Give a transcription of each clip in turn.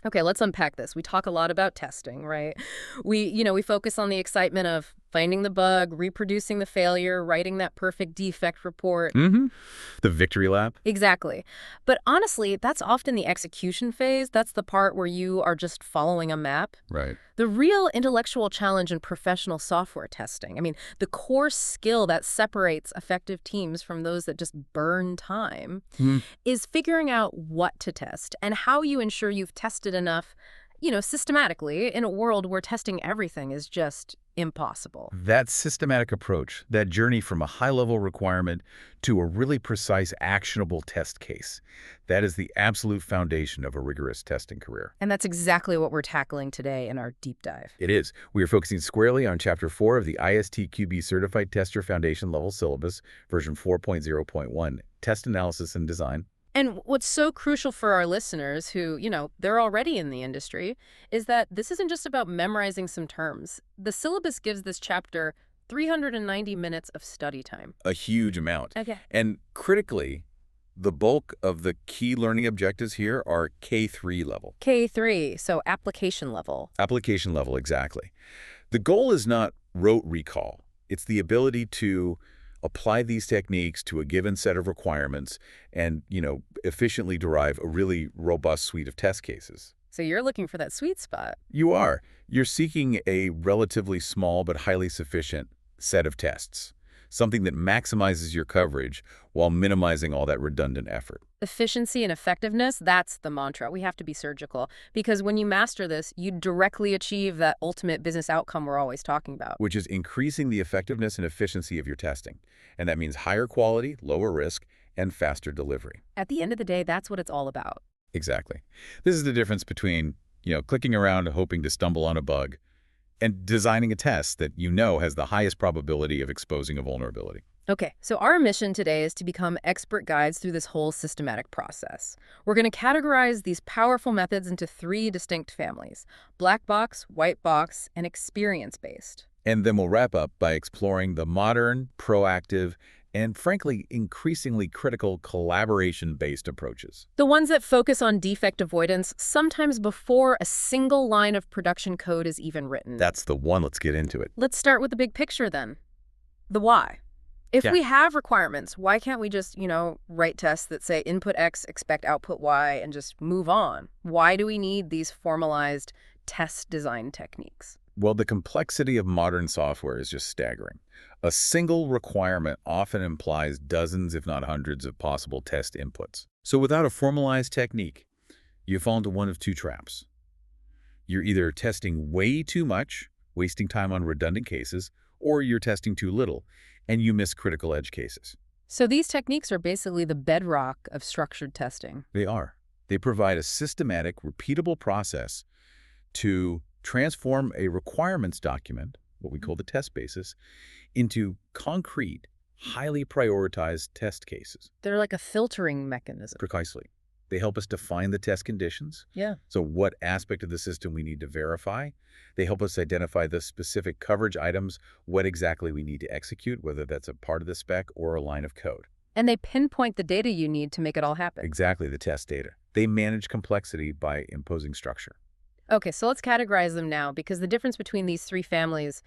Okay, let's unpack this. We talk a lot about testing, right? We focus on the excitement of finding the bug, reproducing the failure, writing that perfect defect report. Mm-hmm. The victory lap? Exactly. But honestly, that's often the execution phase. That's the part where you are just following a map. Right. The real intellectual challenge in professional software testing, I mean, the core skill that separates effective teams from those that just burn time, Hmm. is figuring out what to test and how you ensure you've tested enough, systematically in a world where testing everything is just impossible. That systematic approach, that journey from a high-level requirement to a really precise, actionable test case, that is the absolute foundation of a rigorous testing career. And that's exactly what we're tackling today in our deep dive. It is. We are focusing squarely on Chapter 4 of the ISTQB Certified Tester Foundation Level Syllabus, version 4.0.1, Test Analysis and Design. And what's so crucial for our listeners who, they're already in the industry, is that this isn't just about memorizing some terms. The syllabus gives this chapter 390 minutes of study time. A huge amount. Okay. And critically, the bulk of the key learning objectives here are K3 level. K3, so application level. Application level, exactly. The goal is not rote recall. It's the ability to apply these techniques to a given set of requirements and, efficiently derive a really robust suite of test cases. So you're looking for that sweet spot. You are. You're seeking a relatively small but highly sufficient set of tests, something that maximizes your coverage while minimizing all that redundant effort. Efficiency and effectiveness, that's the mantra. We have to be surgical because when you master this, you directly achieve that ultimate business outcome we're always talking about. Which is increasing the effectiveness and efficiency of your testing. And that means higher quality, lower risk, and faster delivery. At the end of the day, that's what it's all about. Exactly. This is the difference between, clicking around and hoping to stumble on a bug and designing a test that has the highest probability of exposing a vulnerability. Okay, so our mission today is to become expert guides through this whole systematic process. We're going to categorize these powerful methods into 3 distinct families: black box, white box, and experience-based. And then we'll wrap up by exploring the modern, proactive, and frankly, increasingly critical collaboration-based approaches. The ones that focus on defect avoidance, sometimes before a single line of production code is even written. That's the one. Let's get into it. Let's start with the big picture then. The why. If Yeah. we have requirements, why can't we just, write tests that say input X, expect output Y, and just move on? Why do we need these formalized test design techniques? Well, the complexity of modern software is just staggering. A single requirement often implies dozens, if not hundreds, of possible test inputs. So without a formalized technique, you fall into one of 2 traps. You're either testing way too much, wasting time on redundant cases, or you're testing too little, and you miss critical edge cases. So these techniques are basically the bedrock of structured testing. They are. They provide a systematic, repeatable process to transform a requirements document, what we call the test basis, into concrete, highly prioritized test cases. They're like a filtering mechanism. Precisely. They help us define the test conditions. Yeah. So what aspect of the system we need to verify. They help us identify the specific coverage items, what exactly we need to execute, whether that's a part of the spec or a line of code. And they pinpoint the data you need to make it all happen. Exactly, the test data. They manage complexity by imposing structure. Okay, so let's categorize them now because the difference between these 3 families,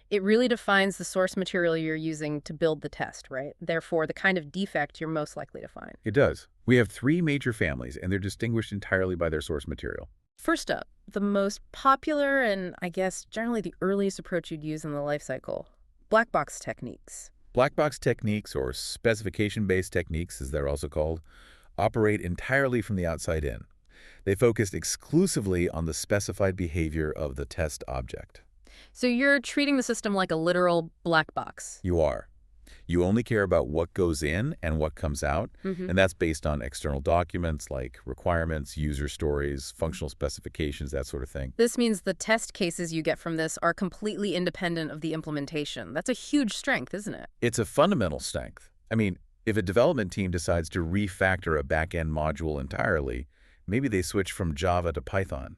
it really defines the source material you're using to build the test, right? Therefore, the kind of defect you're most likely to find. It does. We have 3 major families, and they're distinguished entirely by their source material. First up, the most popular and, I guess, generally the earliest approach you'd use in the life cycle, black box techniques. Black box techniques, or specification-based techniques as they're also called, operate entirely from the outside in. They focused exclusively on the specified behavior of the test object. So you're treating the system like a literal black box. You are. You only care about what goes in and what comes out, and that's based on external documents like requirements, user stories, functional specifications, that sort of thing. This means the test cases you get from this are completely independent of the implementation. That's a huge strength, isn't it? It's a fundamental strength. I mean, if a development team decides to refactor a back-end module entirely, maybe they switch from Java to Python.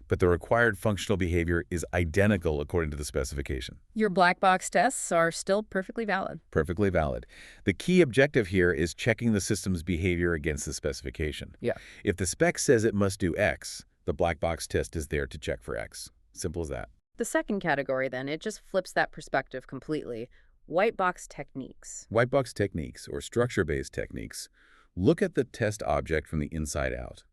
But the required functional behavior is identical according to the specification. Your black box tests are still perfectly valid. Perfectly valid. The key objective here is checking the system's behavior against the specification. Yeah. If the spec says it must do X, The black box test is there to check for X. Simple as that. The second category, then, it just flips that perspective completely. White box techniques. White box techniques, or structure-based techniques, look at the test object from the inside out.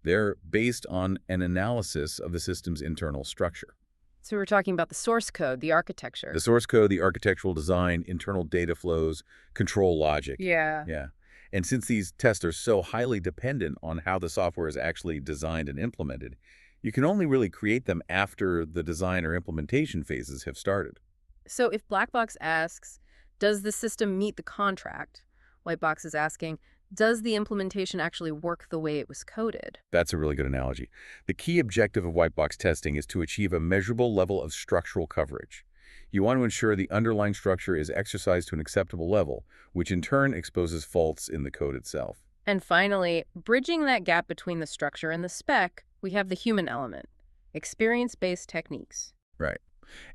They're based on an analysis of the system's internal structure. So we're talking about the source code, the architecture. The source code, the architectural design, internal data flows, control logic. Yeah. Yeah. And since these tests are so highly dependent on how the software is actually designed and implemented, you can only really create them after the design or implementation phases have started. So if Black Box asks, does the system meet the contract? White Box is asking, does the implementation actually work the way it was coded? That's a really good analogy. The key objective of white box testing is to achieve a measurable level of structural coverage. You want to ensure the underlying structure is exercised to an acceptable level, which in turn exposes faults in the code itself. And finally, bridging that gap between the structure and the spec, we have the human element, experience-based techniques. Right.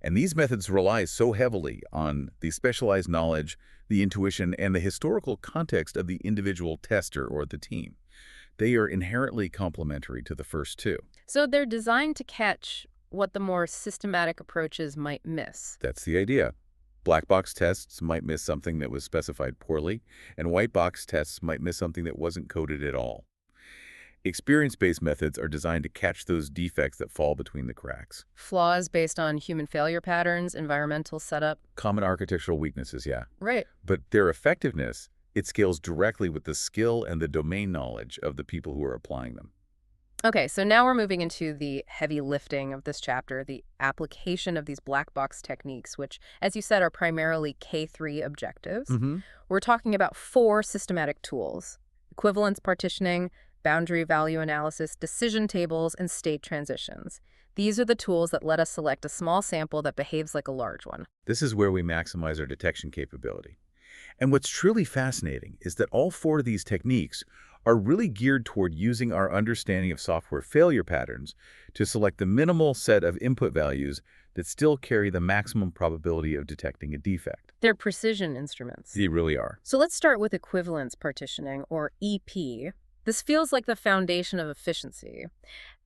And these methods rely so heavily on the specialized knowledge, the intuition, and the historical context of the individual tester or the team. They are inherently complementary to the first two. So they're designed to catch what the more systematic approaches might miss. That's the idea. Black box tests might miss something that was specified poorly, and white box tests might miss something that wasn't coded at all. Experience-based methods are designed to catch those defects that fall between the cracks. Flaws based on human failure patterns, environmental setup. Common architectural weaknesses, yeah. Right. But their effectiveness, it scales directly with the skill and the domain knowledge of the people who are applying them. Okay, so now we're moving into the heavy lifting of this chapter, the application of these black box techniques, which, as you said, are primarily K3 objectives. We're talking about 4 systematic tools: equivalence partitioning, boundary value analysis, decision tables, and state transitions. These are the tools that let us select a small sample that behaves like a large one. This is where we maximize our detection capability. And what's truly fascinating is that all 4 of these techniques are really geared toward using our understanding of software failure patterns to select the minimal set of input values that still carry the maximum probability of detecting a defect. They're precision instruments. They really are. So let's start with equivalence partitioning, or EP. This feels like the foundation of efficiency.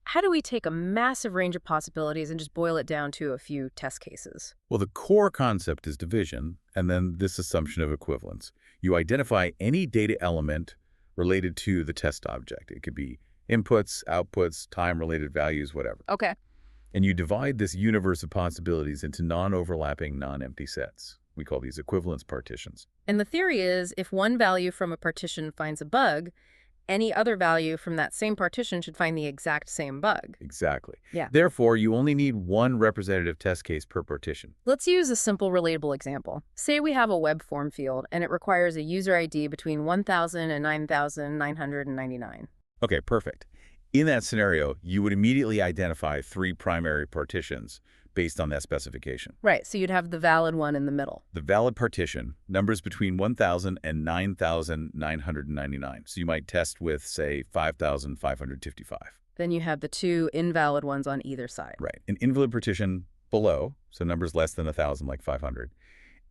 How do we take a massive range of possibilities and just boil it down to a few test cases? Well, the core concept is division, and then this assumption of equivalence. You identify any data element related to the test object. It could be inputs, outputs, time-related values, whatever. Okay. And you divide this universe of possibilities into non-overlapping, non-empty sets. We call these equivalence partitions. And the theory is, if one value from a partition finds a bug, any other value from that same partition should find the exact same bug. Exactly. Yeah. Therefore, you only need one representative test case per partition. Let's use a simple, relatable example. Say we have a web form field, and it requires a user ID between 1,000 and 9,999. Okay, perfect. In that scenario, you would immediately identify 3 primary partitions based on that specification. Right, so you'd have the valid one in the middle. The valid partition, numbers between 1,000 and 9,999. So you might test with, say, 5,555. Then you have the 2 invalid ones on either side. Right. An invalid partition below, so numbers less than 1,000, like 500.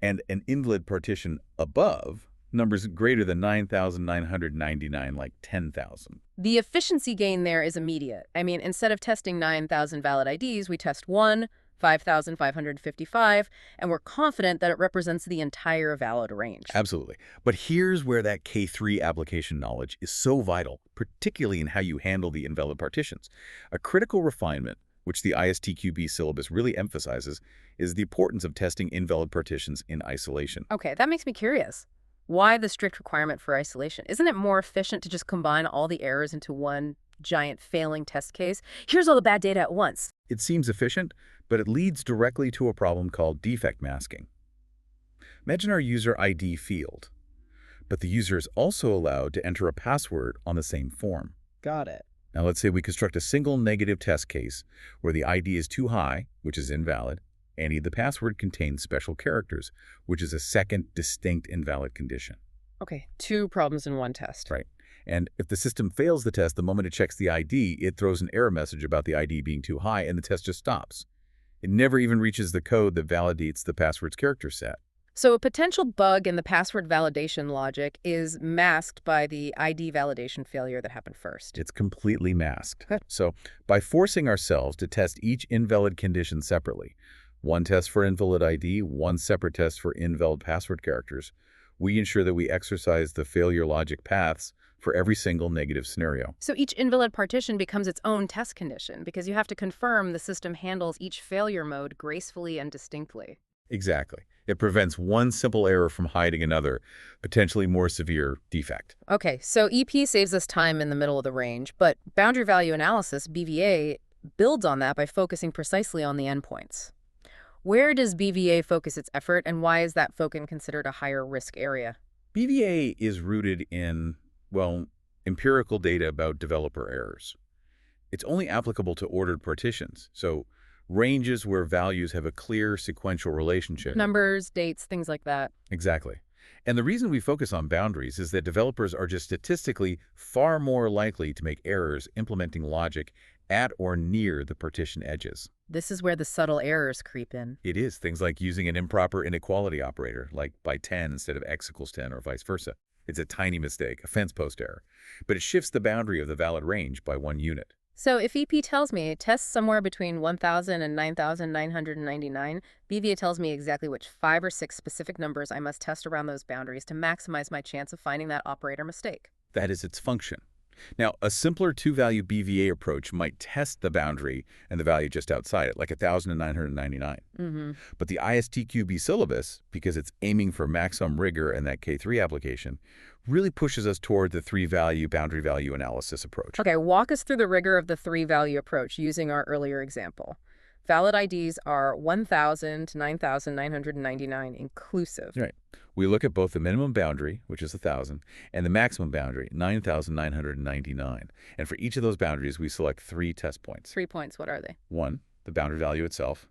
And an invalid partition above, numbers greater than 9,999, like 10,000. The efficiency gain there is immediate. I mean, instead of testing 9,000 valid IDs, we test 1, 5,555, and we're confident that it represents the entire valid range. Absolutely. But here's where that K3 application knowledge is so vital, particularly in how you handle the invalid partitions. A critical refinement, which the ISTQB syllabus really emphasizes, is the importance of testing invalid partitions in isolation. Okay, that makes me curious. Why the strict requirement for isolation? Isn't it more efficient to just combine all the errors into one giant failing test case? Here's all the bad data at once. It seems efficient, but it leads directly to a problem called defect masking. Imagine our user ID field, but the user is also allowed to enter a password on the same form. Got it. Now let's say we construct a single negative test case where the ID is too high, which is invalid, and the password contains special characters, which is a second distinct invalid condition. Okay, 2 problems in one test. Right. And if the system fails the test the moment it checks the ID, it throws an error message about the ID being too high, and the test just stops. It never even reaches the code that validates the password's character set. So a potential bug in the password validation logic is masked by the ID validation failure that happened first. It's completely masked. Good. So by forcing ourselves to test each invalid condition separately, one test for invalid ID, one separate test for invalid password characters, we ensure that we exercise the failure logic paths for every single negative scenario. So each invalid partition becomes its own test condition because you have to confirm the system handles each failure mode gracefully and distinctly. Exactly. It prevents one simple error from hiding another, potentially more severe defect. Okay, so EP saves us time in the middle of the range, but boundary value analysis, BVA, builds on that by focusing precisely on the endpoints. Where does BVA focus its effort, and why is that focus considered a higher risk area? BVA is rooted in, well, empirical data about developer errors. It's only applicable to ordered partitions, so ranges where values have a clear sequential relationship. Numbers, dates, things like that. Exactly. And the reason we focus on boundaries is that developers are just statistically far more likely to make errors implementing logic at or near the partition edges. This is where the subtle errors creep in. It is things like using an improper inequality operator, like by 10 instead of x equals 10 or vice versa. It's a tiny mistake, a fence post error, but it shifts the boundary of the valid range by 1 unit. So if EP tells me test somewhere between 1,000 and 9,999, BVA tells me exactly which 5 or 6 specific numbers I must test around those boundaries to maximize my chance of finding that operator mistake. That is its function. Now, a simpler two-value BVA approach might test the boundary and the value just outside it, like 1,999. Mm-hmm. But the ISTQB syllabus, because it's aiming for maximum rigor in that K3 application, really pushes us toward the three-value boundary value analysis approach. Okay, walk us through the rigor of the three-value approach using our earlier example. Valid IDs are 1,000 to 9,999 inclusive. Right. We look at both the minimum boundary, which is 1,000, and the maximum boundary, 9,999. And for each of those boundaries, we select 3 test points. 3 points, what are they? 1, the boundary value itself.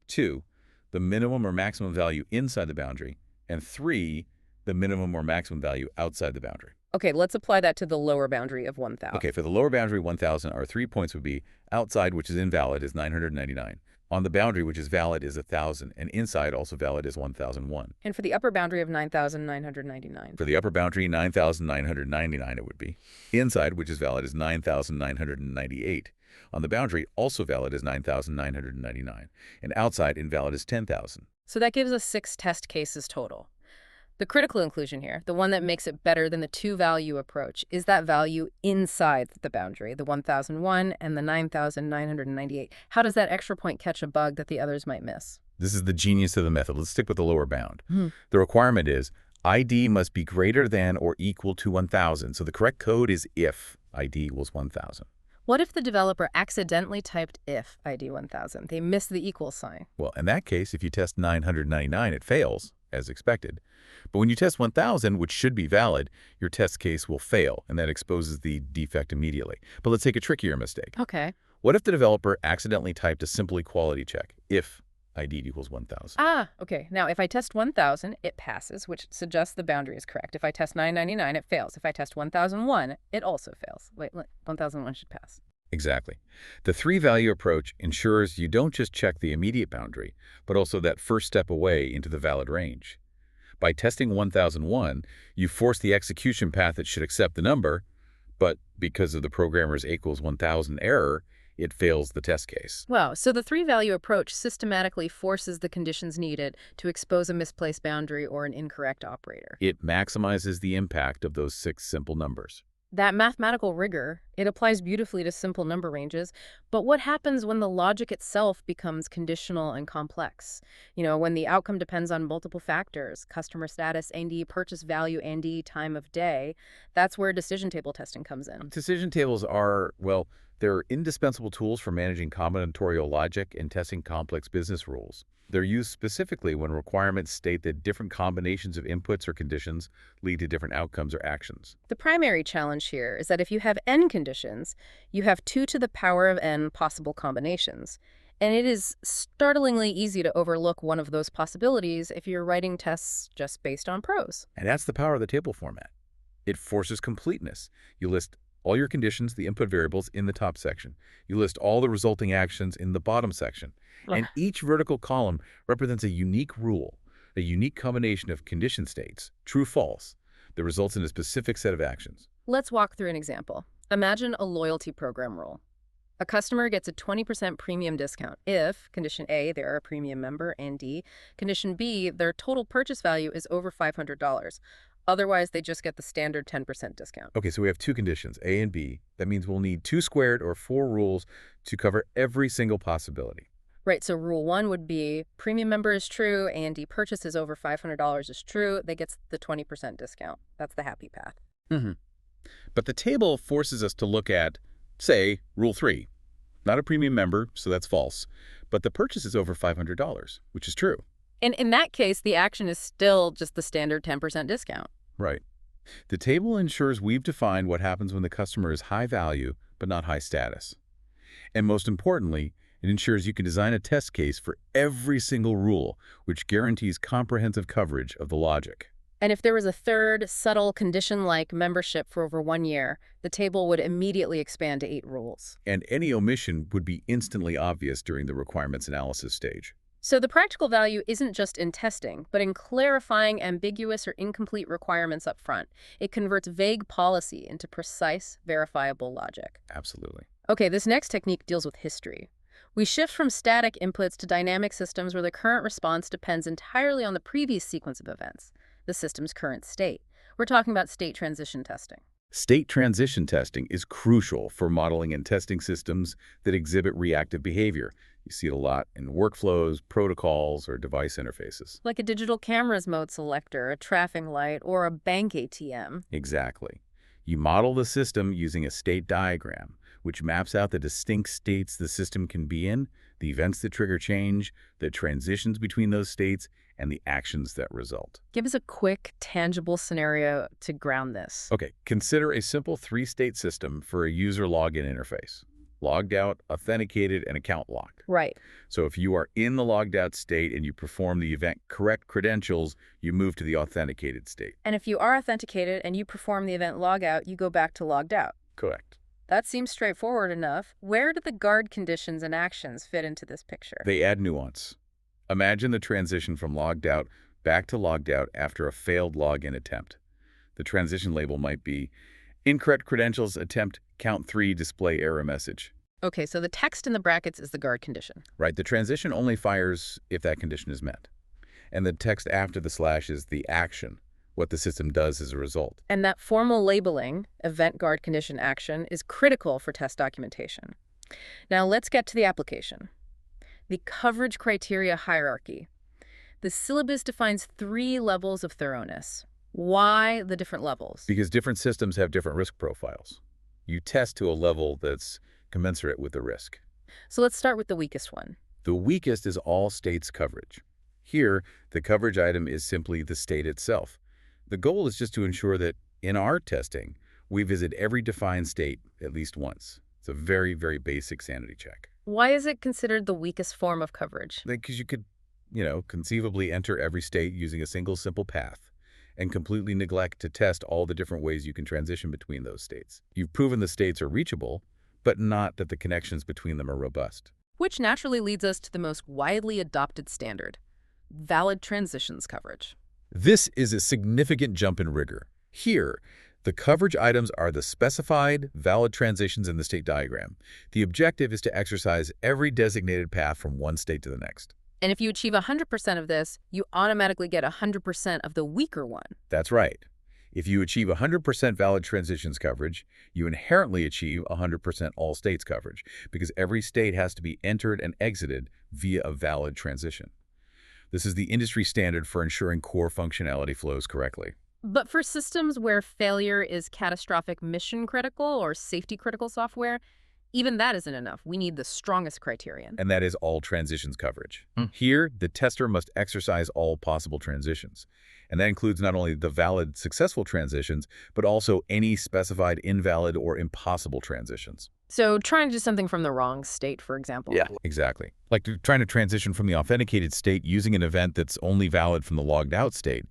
2, the minimum or maximum value inside the boundary. And 3, the minimum or maximum value outside the boundary. Okay, let's apply that to the lower boundary of 1,000. Okay, for the lower boundary, 1,000, our 3 points would be outside, which is invalid, is 999. On the boundary, which is valid, is 1,000, and inside, also valid, is 1,001. And for the upper boundary of 9,999. For the upper boundary, 9,999 it would be. Inside, which is valid, is 9,998. On the boundary, also valid, is 9,999. And outside, invalid, is 10,000. So that gives us 6 test cases total. The critical inclusion here, the one that makes it better than the two-value approach, is that value inside the boundary, the 1,001 and the 9,998. How does that extra point catch a bug that the others might miss? This is the genius of the method. Let's stick with the lower bound. The requirement is ID must be greater than or equal to 1,000. So the correct code is if ID equals 1,000. What if the developer accidentally typed if ID 1,000? They missed the equal sign. Well, in that case, if you test 999, it fails, as expected. But when you test 1,000, which should be valid, your test case will fail, and that exposes the defect immediately. But let's take a trickier mistake. Okay. What if the developer accidentally typed a simple equality check, if ID equals 1,000? Okay. Now, if I test 1,000, it passes, which suggests the boundary is correct. If I test 999, it fails. If I test 1,001, it also fails. Wait, 1,001 should pass. Exactly. The three-value approach ensures you don't just check the immediate boundary, but also that first step away into the valid range. By testing 1,001, you force the execution path that should accept the number, but because of the programmer's equals 1,000 error, it fails the test case. Wow, so the three-value approach systematically forces the conditions needed to expose a misplaced boundary or an incorrect operator. It maximizes the impact of those 6 simple numbers. That mathematical rigor, it applies beautifully to simple number ranges, but what happens when the logic itself becomes conditional and complex? You know, when the outcome depends on multiple factors, customer status, AND, purchase value, AND, time of day, that's where decision table testing comes in. Decision tables are, well, they're indispensable tools for managing combinatorial logic and testing complex business rules. They're used specifically when requirements state that different combinations of inputs or conditions lead to different outcomes or actions. The primary challenge here is that if you have n conditions, you have 2 to the power of n possible combinations. And it is startlingly easy to overlook one of those possibilities if you're writing tests just based on prose. And that's the power of the table format. It forces completeness. You list all your conditions, the input variables, in the top section. You list all the resulting actions in the bottom section. And each vertical column represents a unique rule. a unique combination of condition states, true-false, that results in a specific set of actions. Let's walk through an example. Imagine a loyalty program rule. A customer gets a 20% premium discount if, condition A, they're a premium member, and D, condition B, their total purchase value is over $500. Otherwise, they just get the standard 10% discount. Okay, so we have two conditions, A and B. That means we'll need 2 squared or 4 rules to cover every single possibility. Right, so rule 1 would be premium member is true, A and D purchase is over $500 is true, they get the 20% discount. That's the happy path. Mm-hmm. But the table forces us to look at, say, rule 3. Not a premium member, so that's false. But the purchase is over $500, which is true. And in that case, the action is still just the standard 10% discount. Right. The table ensures we've defined what happens when the customer is high value but not high status. And most importantly, it ensures you can design a test case for every single rule, which guarantees comprehensive coverage of the logic. And if there was a third, subtle condition like membership for over 1 year, the table would immediately expand to 8 rules. And any omission would be instantly obvious during the requirements analysis stage. So the practical value isn't just in testing, but in clarifying ambiguous or incomplete requirements up front. It converts vague policy into precise, verifiable logic. Absolutely. Okay, this next technique deals with history. We shift from static inputs to dynamic systems where the current response depends entirely on the previous sequence of events, the system's current state. We're talking about state transition testing. State transition testing is crucial for modeling and testing systems that exhibit reactive behavior. You see it a lot in workflows, protocols, or device interfaces. Like a digital camera's mode selector, a traffic light, or a bank ATM. Exactly. You model the system using a state diagram, which maps out the distinct states the system can be in, the events that trigger change, the transitions between those states, and the actions that result. Give us a quick, tangible scenario to ground this. Okay, consider a simple 3-state system for a user login interface. Logged out, authenticated, and account locked. Right. So if you are in the logged out state and you perform the event correct credentials, you move to the authenticated state. And if you are authenticated and you perform the event logout, you go back to logged out. Correct. That seems straightforward enough. Where do the guard conditions and actions fit into this picture? They add nuance. Imagine the transition from logged out back to logged out after a failed login attempt. The transition label might be incorrect credentials attempt count 3 display error message. Okay, so the text in the brackets is the guard condition. Right, the transition only fires if that condition is met. And the text after the slash is the action, what the system does as a result. And that formal labeling, event guard condition action, is critical for test documentation. Now let's get to the application. The coverage criteria hierarchy. The syllabus defines 3 levels of thoroughness. Why the different levels? Because different systems have different risk profiles. You test to a level that's commensurate with the risk. So let's start with the weakest one. The weakest is all states coverage. Here, the coverage item is simply the state itself. The goal is just to ensure that in our testing, we visit every defined state at least once. It's a very, very basic sanity check. Why is it considered the weakest form of coverage? Because you could, conceivably enter every state using a single simple path and completely neglect to test all the different ways you can transition between those states. You've proven the states are reachable, but not that the connections between them are robust. Which naturally leads us to the most widely adopted standard, valid transitions coverage. This is a significant jump in rigor. Here, the coverage items are the specified, valid transitions in the state diagram. The objective is to exercise every designated path from one state to the next. And if you achieve 100% of this, you automatically get 100% of the weaker one. That's right. If you achieve 100% valid transitions coverage, you inherently achieve 100% all states coverage, because every state has to be entered and exited via a valid transition. This is the industry standard for ensuring core functionality flows correctly. But for systems where failure is catastrophic mission-critical or safety-critical software, even that isn't enough. We need the strongest criterion. And that is all transitions coverage. Here, the tester must exercise all possible transitions. And that includes not only the valid, successful transitions, but also any specified invalid or impossible transitions. So trying to do something from the wrong state, for example. Yeah, exactly. Like trying to transition from the authenticated state using an event that's only valid from the logged out state.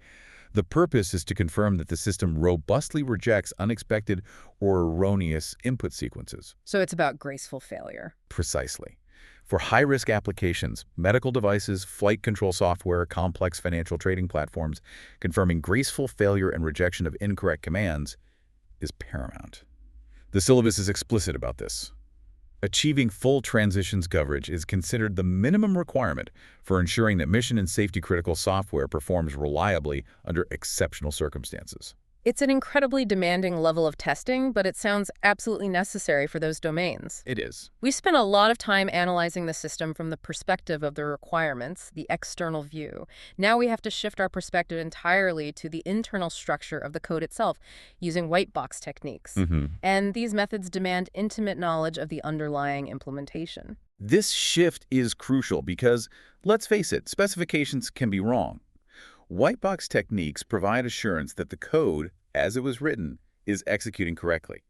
The purpose is to confirm that the system robustly rejects unexpected or erroneous input sequences. So it's about graceful failure. Precisely. For high-risk applications, medical devices, flight control software, complex financial trading platforms, confirming graceful failure and rejection of incorrect commands is paramount. The syllabus is explicit about this. Achieving full transitions coverage is considered the minimum requirement for ensuring that mission and safety-critical software performs reliably under exceptional circumstances. It's an incredibly demanding level of testing, but it sounds absolutely necessary for those domains. It is. We spent a lot of time analyzing the system from the perspective of the requirements, the external view. Now we have to shift our perspective entirely to the internal structure of the code itself, using white box techniques. And these methods demand intimate knowledge of the underlying implementation. This shift is crucial because, let's face it, specifications can be wrong. White box techniques provide assurance that the code, as it was written, is executing correctly.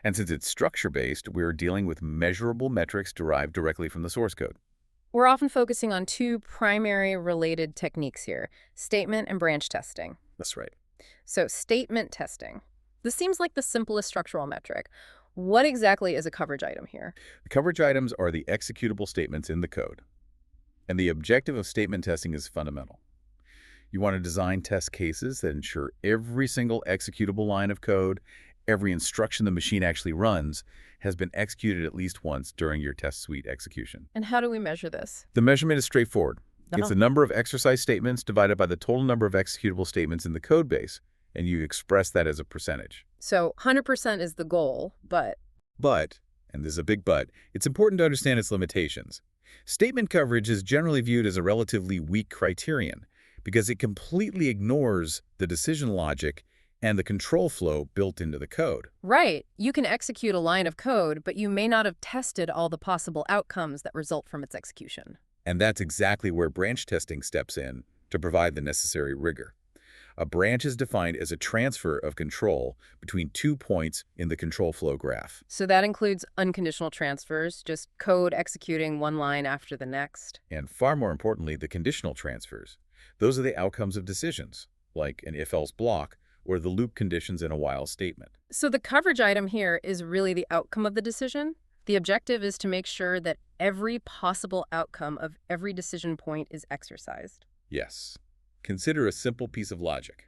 And since it's structure-based, we're dealing with measurable metrics derived directly from the source code. We're often focusing on two primary related techniques here, statement and branch testing. That's right. So statement testing. This seems like the simplest structural metric. What exactly is a coverage item here? The coverage items are the executable statements in the code. And the objective of statement testing is fundamental. You want to design test cases that ensure every single executable line of code, every instruction the machine actually runs, has been executed at least once during your test suite execution. And how do we measure this? The measurement is straightforward. It's Uh-huh. the number of exercise statements divided by the total number of executable statements in the code base, and you express that as a percentage. So 100% is the goal, but But, and this is a big but, it's important to understand its limitations. Statement coverage is generally viewed as a relatively weak criterion because it completely ignores the decision logic and the control flow built into the code. right, you can execute a line of code, but you may not have tested all the possible outcomes that result from its execution. And that's exactly where branch testing steps in to provide the necessary rigor. A branch is defined as a transfer of control between 2 points in the control flow graph. So that includes unconditional transfers, just code executing one line after the next. And far more importantly, the conditional transfers. Those are the outcomes of decisions, like an if-else block or the loop conditions in a while statement. So the coverage item here is really the outcome of the decision. The objective is to make sure that every possible outcome of every decision point is exercised. Yes. Consider a simple piece of logic.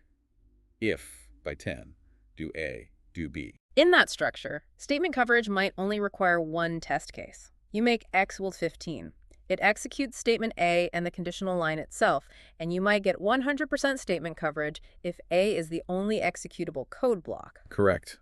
If, by 10, do A, do B. In that structure, statement coverage might only require one test case. You make X equals 15. It executes statement A and the conditional line itself, and you might get 100% statement coverage if A is the only executable code block. Correct.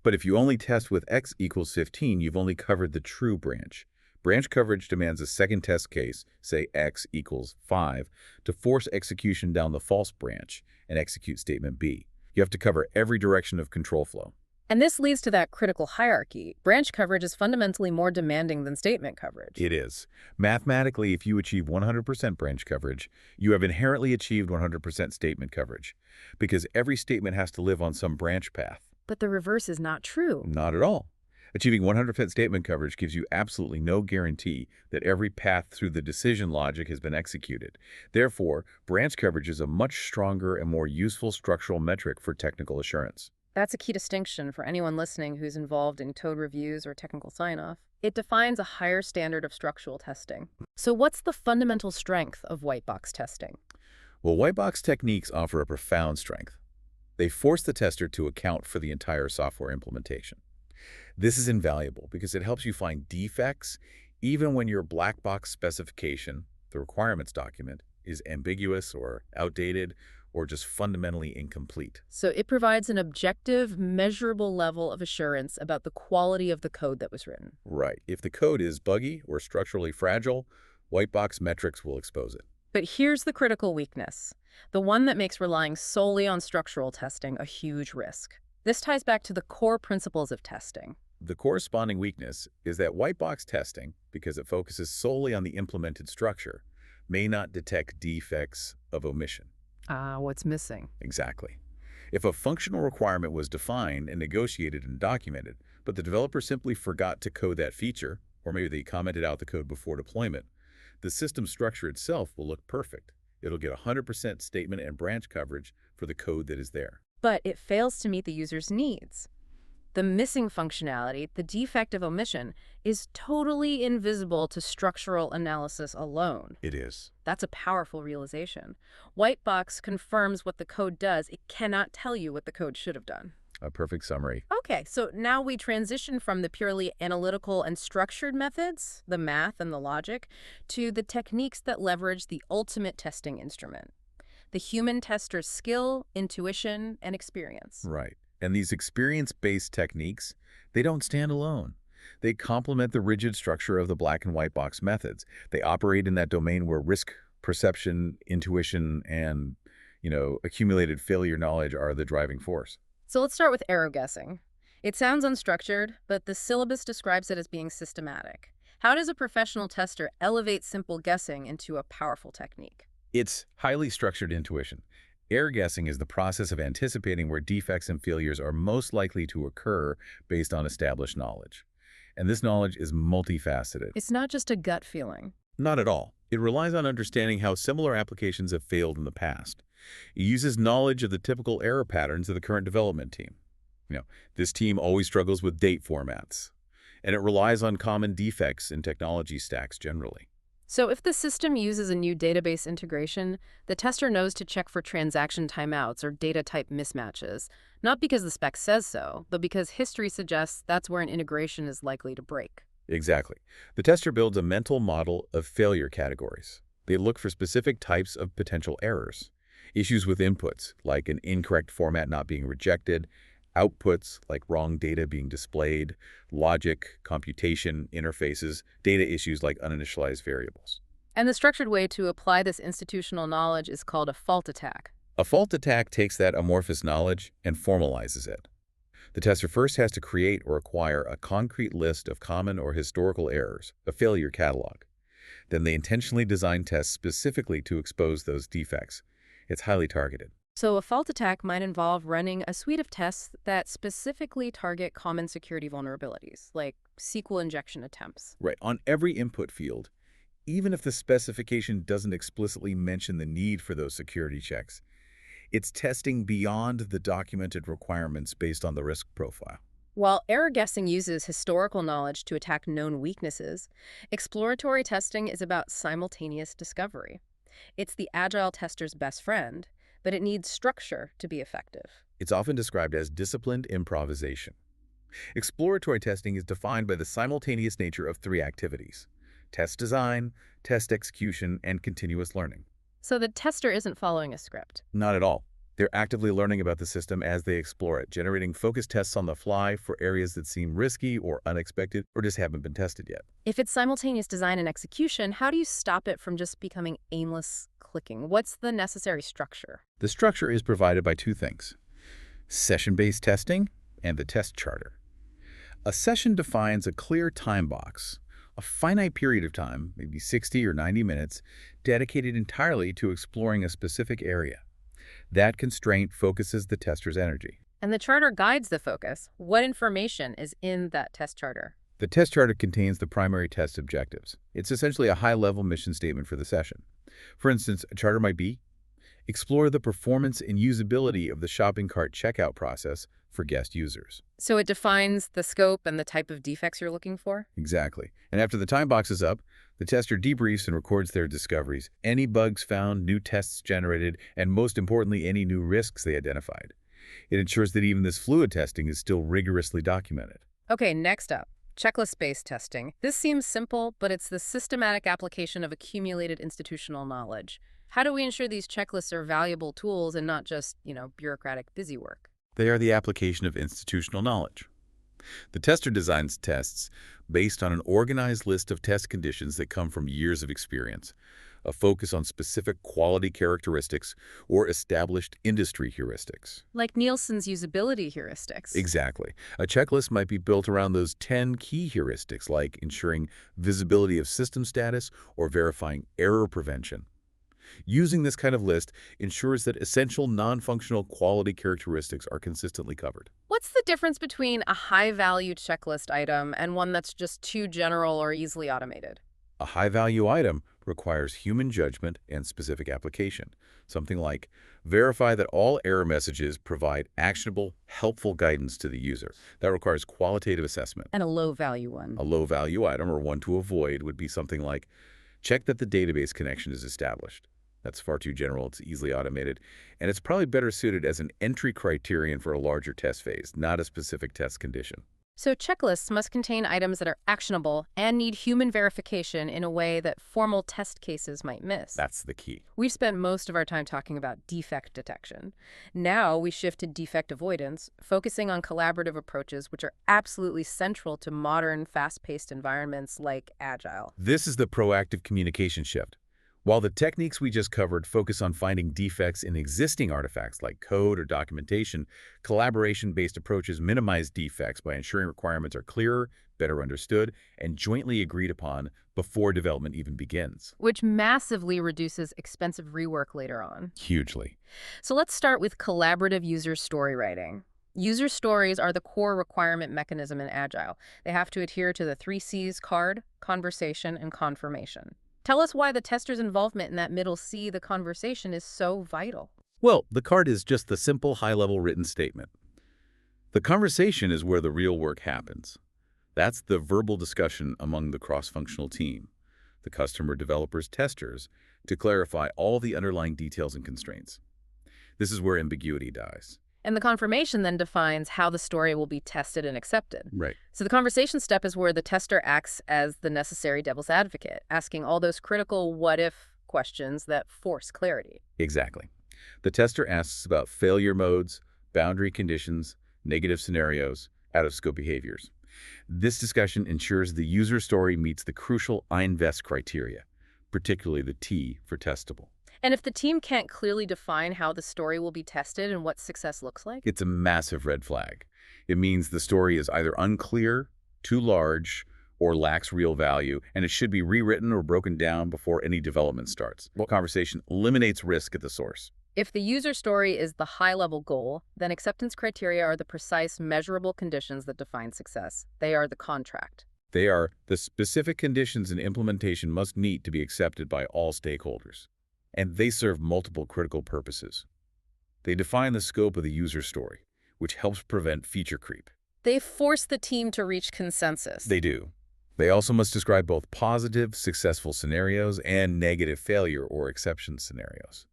But if you only test with X equals 15, you've only covered the true branch. Branch coverage demands a second test case, say X equals 5, to force execution down the false branch and execute statement B. You have to cover every direction of control flow. And this leads to that critical hierarchy. Branch coverage is fundamentally more demanding than statement coverage. It is. Mathematically, if you achieve 100% branch coverage, you have inherently achieved 100% statement coverage, because every statement has to live on some branch path. But the reverse is not true. Not at all. Achieving 100% statement coverage gives you absolutely no guarantee that every path through the decision logic has been executed. Therefore, branch coverage is a much stronger and more useful structural metric for technical assurance. That's a key distinction for anyone listening who's involved in code reviews or technical sign-off. It defines a higher standard of structural testing. So what's the fundamental strength of white box testing? Well, white box techniques offer a profound strength. They force the tester to account for the entire software implementation. This is invaluable because it helps you find defects even when your black box specification, the requirements document, is ambiguous or outdated or just fundamentally incomplete. So it provides an objective, measurable level of assurance about the quality of the code that was written. Right. If the code is buggy or structurally fragile, white box metrics will expose it. But here's the critical weakness, the one that makes relying solely on structural testing a huge risk. This ties back to the core principles of testing. The corresponding weakness is that white box testing, because it focuses solely on the implemented structure, may not detect defects of omission. What's missing? Exactly. If a functional requirement was defined and negotiated and documented, but the developer simply forgot to code that feature, or maybe they commented out the code before deployment, the system structure itself will look perfect. It'll get 100% statement and branch coverage for the code that is there. But it fails to meet the user's needs. The missing functionality, the defect of omission, is totally invisible to structural analysis alone. It is. That's a powerful realization. White box confirms what the code does. It cannot tell you what the code should have done. A perfect summary. Okay, so now we transition from the purely analytical and structured methods, the math and the logic, to the techniques that leverage the ultimate testing instrument, the human tester's skill, intuition, and experience. Right. And these experience-based techniques, they don't stand alone. They complement the rigid structure of the black and white box methods. They operate in that domain where risk perception, intuition, and, accumulated failure knowledge are the driving force. So let's start with error guessing. It sounds unstructured, but the syllabus describes it as being systematic. How does a professional tester elevate simple guessing into a powerful technique? It's highly structured intuition. Error guessing is the process of anticipating where defects and failures are most likely to occur based on established knowledge. And this knowledge is multifaceted. It's not just a gut feeling. Not at all. It relies on understanding how similar applications have failed in the past. It uses knowledge of the typical error patterns of the current development team. This team always struggles with date formats, and it relies on common defects in technology stacks generally. So if the system uses a new database integration, the tester knows to check for transaction timeouts or data type mismatches, not because the spec says so, but because history suggests that's where an integration is likely to break. Exactly. The tester builds a mental model of failure categories. They look for specific types of potential errors. Issues with inputs, like an incorrect format not being rejected, outputs, like wrong data being displayed, logic, computation, interfaces, data issues like uninitialized variables. And the structured way to apply this institutional knowledge is called a fault attack. A fault attack takes that amorphous knowledge and formalizes it. The tester first has to create or acquire a concrete list of common or historical errors, a failure catalog. Then they intentionally design tests specifically to expose those defects. It's highly targeted. So a fault attack might involve running a suite of tests that specifically target common security vulnerabilities, like SQL injection attempts. Right, on every input field, even if the specification doesn't explicitly mention the need for those security checks. It's testing beyond the documented requirements based on the risk profile. While error guessing uses historical knowledge to attack known weaknesses, exploratory testing is about simultaneous discovery. It's the agile tester's best friend, but it needs structure to be effective. It's often described as disciplined improvisation. Exploratory testing is defined by the simultaneous nature of three activities: test design, test execution, and continuous learning. So the tester isn't following a script. Not at all. They're actively learning about the system as they explore it, generating focused tests on the fly for areas that seem risky or unexpected or just haven't been tested yet. If it's simultaneous design and execution, how do you stop it from just becoming aimless clicking? What's the necessary structure? The structure is provided by two things: session-based testing and the test charter. A session defines a clear time box, a finite period of time, maybe 60 or 90 minutes, dedicated entirely to exploring a specific area. That constraint focuses the tester's energy. And the charter guides the focus. What information is in that test charter? The test charter contains the primary test objectives. It's essentially a high-level mission statement for the session. For instance, a charter might be: explore the performance and usability of the shopping cart checkout process for guest users. So it defines the scope and the type of defects you're looking for? Exactly. And after the time box is up, the tester debriefs and records their discoveries, any bugs found, new tests generated, and most importantly, any new risks they identified. It ensures that even this fluid testing is still rigorously documented. Okay, next up, checklist-based testing. This seems simple, but it's the systematic application of accumulated institutional knowledge. How do we ensure these checklists are valuable tools and not just, bureaucratic busy work? They are the application of institutional knowledge. The tester designs tests based on an organized list of test conditions that come from years of experience, a focus on specific quality characteristics or established industry heuristics. Like Nielsen's usability heuristics. Exactly. A checklist might be built around those 10 key heuristics, like ensuring visibility of system status or verifying error prevention. Using this kind of list ensures that essential non-functional quality characteristics are consistently covered. What's the difference between a high-value checklist item and one that's just too general or easily automated? A high-value item requires human judgment and specific application. Something like, verify that all error messages provide actionable, helpful guidance to the user. That requires qualitative assessment. And a low-value one. A low-value item, or one to avoid, would be something like, check that the database connection is established. That's far too general, it's easily automated, and it's probably better suited as an entry criterion for a larger test phase, not a specific test condition. So checklists must contain items that are actionable and need human verification in a way that formal test cases might miss. That's the key. We've spent most of our time talking about defect detection. Now we shift to defect avoidance, focusing on collaborative approaches which are absolutely central to modern, fast-paced environments like Agile. This is the proactive communication shift. While the techniques we just covered focus on finding defects in existing artifacts like code or documentation, collaboration-based approaches minimize defects by ensuring requirements are clearer, better understood, and jointly agreed upon before development even begins. Which massively reduces expensive rework later on. Hugely. So let's start with collaborative user story writing. User stories are the core requirement mechanism in Agile. They have to adhere to the 3 C's: card, conversation, and confirmation. Tell us why the tester's involvement in that middle C, the conversation, is so vital. Well, the card is just the simple high-level written statement. The conversation is where the real work happens. That's the verbal discussion among the cross-functional team, the customer, developers, testers, to clarify all the underlying details and constraints. This is where ambiguity dies. And the confirmation then defines how the story will be tested and accepted. Right. So the conversation step is where the tester acts as the necessary devil's advocate, asking all those critical what-if questions that force clarity. Exactly. The tester asks about failure modes, boundary conditions, negative scenarios, out-of-scope behaviors. This discussion ensures the user story meets the crucial INVEST criteria, particularly the T for testable. And if the team can't clearly define how the story will be tested and what success looks like? It's a massive red flag. It means the story is either unclear, too large, or lacks real value, and it should be rewritten or broken down before any development starts. The conversation eliminates risk at the source. If the user story is the high-level goal, then acceptance criteria are the precise, measurable conditions that define success. They are the contract. They are the specific conditions an implementation must meet to be accepted by all stakeholders. And they serve multiple critical purposes. They define the scope of the user story, which helps prevent feature creep. They force the team to reach consensus. They do. They also must describe both positive, successful scenarios and negative failure or exception scenarios.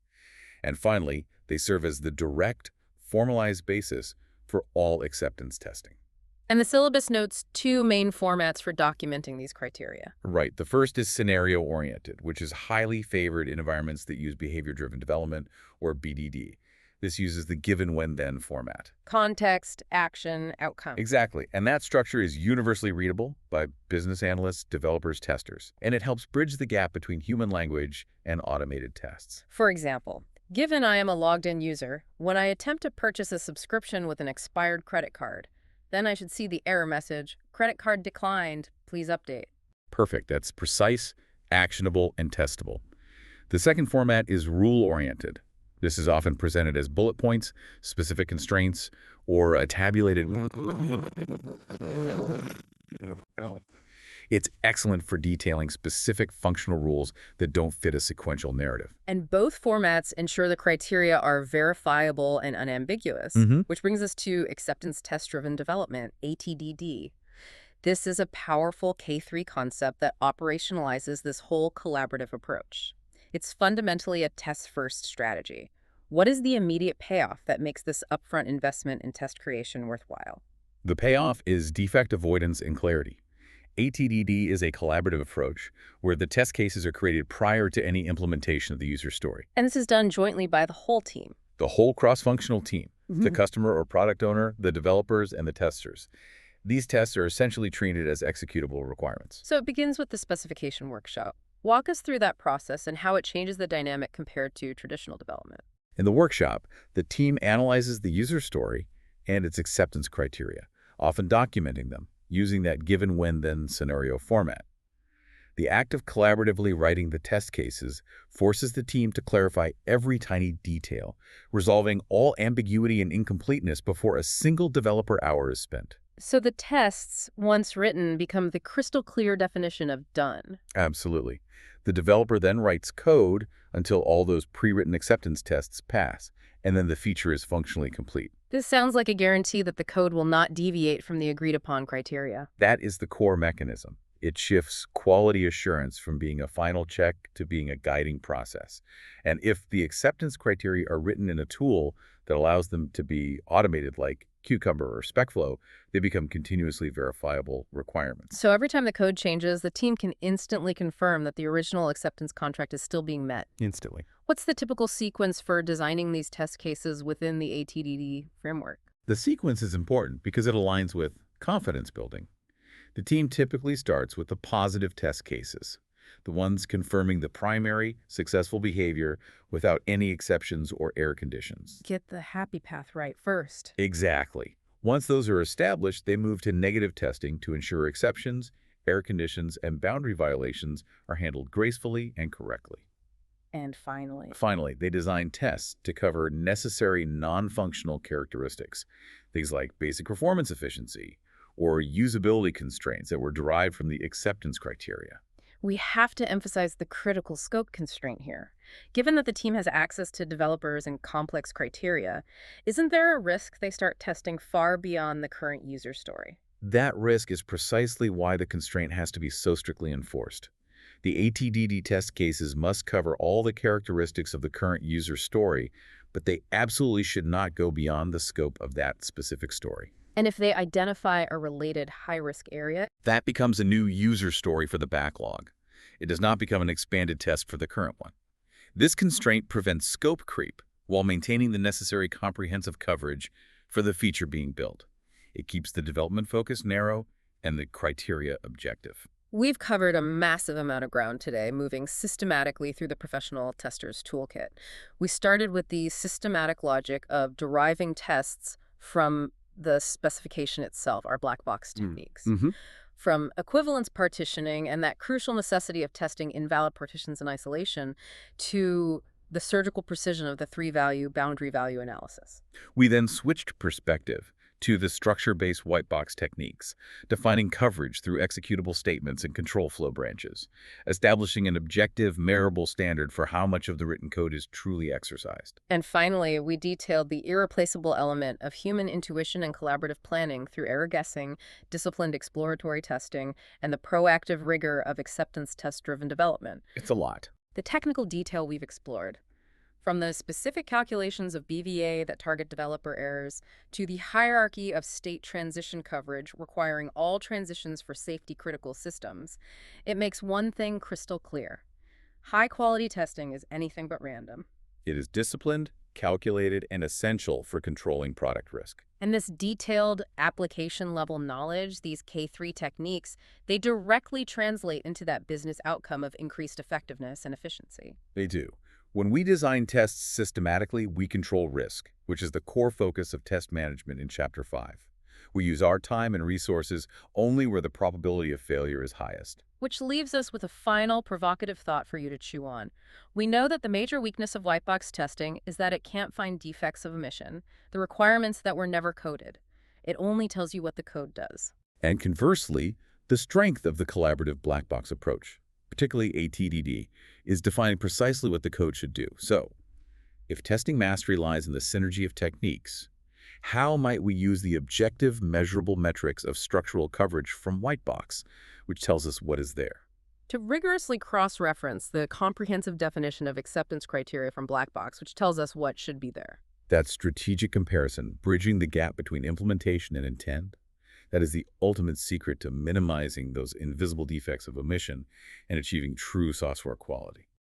And finally, they serve as the direct, formalized basis for all acceptance testing. And the syllabus notes 2 main formats for documenting these criteria. Right. The first is scenario-oriented, which is highly favored in environments that use behavior-driven development, or BDD. This uses the given when then format. Context, action, outcome. Exactly. And that structure is universally readable by business analysts, developers, testers. And it helps bridge the gap between human language and automated tests. For example, given I am a logged-in user, when I attempt to purchase a subscription with an expired credit card, then I should see the error message, credit card declined, please update. Perfect. That's precise, actionable, and testable. The second format is rule-oriented. This is often presented as bullet points, specific constraints, or a tabulated... It's excellent for detailing specific functional rules that don't fit a sequential narrative. And both formats ensure the criteria are verifiable and unambiguous, which brings us to Acceptance Test-Driven Development, ATDD. This is a powerful K3 concept that operationalizes this whole collaborative approach. It's fundamentally a test-first strategy. What is the immediate payoff that makes this upfront investment in test creation worthwhile? The payoff is defect avoidance and clarity. ATDD is a collaborative approach where the test cases are created prior to any implementation of the user story. And this is done jointly by the whole team. The whole cross-functional team, the customer or product owner, the developers, and the testers. These tests are essentially treated as executable requirements. So it begins with the specification workshop. Walk us through that process and how it changes the dynamic compared to traditional development. In the workshop, the team analyzes the user story and its acceptance criteria, often documenting them, using that given when then scenario format. The act of collaboratively writing the test cases forces the team to clarify every tiny detail, resolving all ambiguity and incompleteness before a single developer hour is spent. So the tests, once written, become the crystal clear definition of done. Absolutely. The developer then writes code until all those pre-written acceptance tests pass, and then the feature is functionally complete. This sounds like a guarantee that the code will not deviate from the agreed upon criteria. That is the core mechanism. It shifts quality assurance from being a final check to being a guiding process. And if the acceptance criteria are written in a tool that allows them to be automated like Cucumber or SpecFlow, they become continuously verifiable requirements. So every time the code changes, the team can instantly confirm that the original acceptance contract is still being met. Instantly. What's the typical sequence for designing these test cases within the ATDD framework? The sequence is important because it aligns with confidence building. The team typically starts with the positive test cases, the ones confirming the primary successful behavior without any exceptions or error conditions. Get the happy path right first. Exactly. Once those are established, they move to negative testing to ensure exceptions, error conditions, and boundary violations are handled gracefully and correctly. And finally, Finally, they design tests to cover necessary non-functional characteristics, things like basic performance efficiency or usability constraints that were derived from the acceptance criteria. we have to emphasize the critical scope constraint here. Given that the team has access to developers and complex criteria, isn't there a risk they start testing far beyond the current user story? That risk is precisely why the constraint has to be so strictly enforced. The ATDD test cases must cover all the characteristics of the current user story, but they absolutely should not go beyond the scope of that specific story. And if they identify a related high-risk area, That becomes a new user story for the backlog. It does not become an expanded test for the current one. This constraint prevents scope creep while maintaining the necessary comprehensive coverage for the feature being built. It keeps the development focus narrow and the criteria objective. we've covered a massive amount of ground today, moving systematically through the professional tester's toolkit. We started with the systematic logic of deriving tests from the specification itself, our black box techniques. Mm-hmm. From equivalence partitioning and that crucial necessity of testing invalid partitions in isolation to the surgical precision of the three-value boundary value analysis. We then switched perspective to the structure-based white box techniques, defining coverage through executable statements and control flow branches, establishing an objective, measurable standard for how much of the written code is truly exercised. And finally, we detailed the irreplaceable element of human intuition and collaborative planning through error guessing, disciplined exploratory testing, and the proactive rigor of acceptance test-driven development. It's a lot. The technical detail we've explored, from the specific calculations of BVA that target developer errors to the hierarchy of state transition coverage requiring all transitions for safety-critical systems, it makes one thing crystal clear. High-quality testing is anything but random. It is disciplined, calculated, and essential for controlling product risk. And this detailed application-level knowledge, these K3 techniques, they directly translate into that business outcome of increased effectiveness and efficiency. They do. When we design tests systematically, we control risk, which is the core focus of test management in Chapter 5. We use our time and resources only where the probability of failure is highest. Which leaves us with a final provocative thought for you to chew on. We know that the major weakness of white box testing is that it can't find defects of omission, the requirements that were never coded. It only tells you what the code does. And conversely, the strength of the collaborative black box approach, particularly ATDD, is defining precisely what the code should do. So, if testing mastery lies in the synergy of techniques, how might we use the objective, measurable metrics of structural coverage from white box, which tells us what is there? To rigorously cross-reference the comprehensive definition of acceptance criteria from black box, which tells us what should be there. That strategic comparison, bridging the gap between implementation and intent, that is the ultimate secret to minimizing those invisible defects of omission and achieving true software quality.